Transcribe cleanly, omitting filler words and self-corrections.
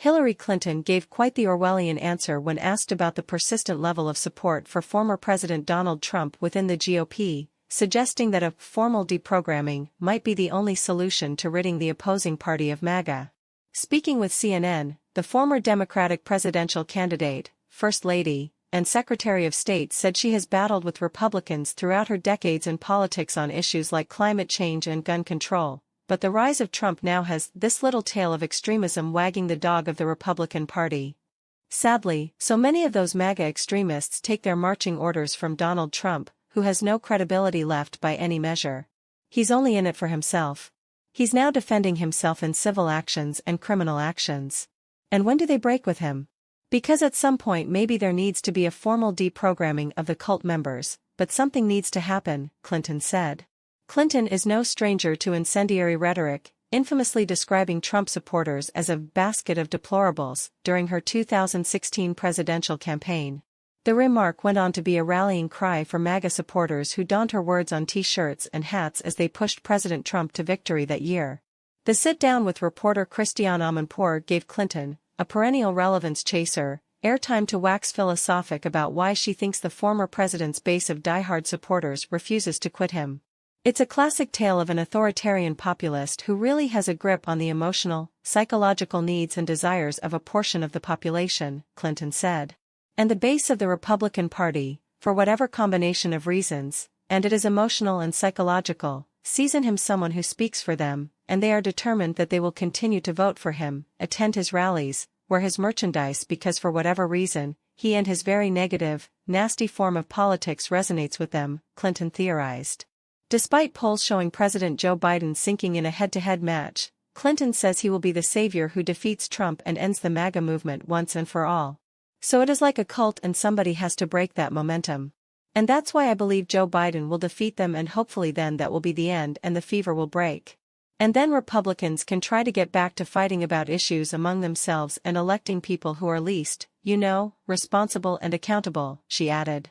Hillary Clinton gave quite the Orwellian answer when asked about the persistent level of support for former President Donald Trump within the GOP, suggesting that a formal deprogramming might be the only solution to ridding the opposing party of MAGA. Speaking with CNN, the former Democratic presidential candidate, First Lady, and Secretary of State said she has battled with Republicans throughout her decades in politics on issues like climate change and gun control, but the rise of Trump now has this little tail of extremism wagging the dog of the Republican Party. Sadly, so many of those MAGA extremists take their marching orders from Donald Trump, who has no credibility left by any measure. He's only in it for himself. He's now defending himself in civil actions and criminal actions. And when do they break with him? Because at some point maybe there needs to be a formal deprogramming of the cult members, but something needs to happen, Clinton said. Clinton is no stranger to incendiary rhetoric, infamously describing Trump supporters as a basket of deplorables during her 2016 presidential campaign. The remark went on to be a rallying cry for MAGA supporters who donned her words on t-shirts and hats as they pushed President Trump to victory that year. The sit-down with reporter Christiane Amanpour gave Clinton, a perennial relevance chaser, airtime to wax philosophic about why she thinks the former president's base of diehard supporters refuses to quit him. It's a classic tale of an authoritarian populist who really has a grip on the emotional, psychological needs and desires of a portion of the population, Clinton said. And the base of the Republican Party, for whatever combination of reasons, and it is emotional and psychological, sees in him someone who speaks for them, and they are determined that they will continue to vote for him, attend his rallies, wear his merchandise because for whatever reason, he and his very negative, nasty form of politics resonates with them, Clinton theorized. Despite polls showing President Joe Biden sinking in a head-to-head match, Clinton says he will be the savior who defeats Trump and ends the MAGA movement once and for all. So it is like a cult and somebody has to break that momentum. And that's why I believe Joe Biden will defeat them and hopefully then that will be the end and the fever will break. And then Republicans can try to get back to fighting about issues among themselves and electing people who are least, responsible and accountable, she added.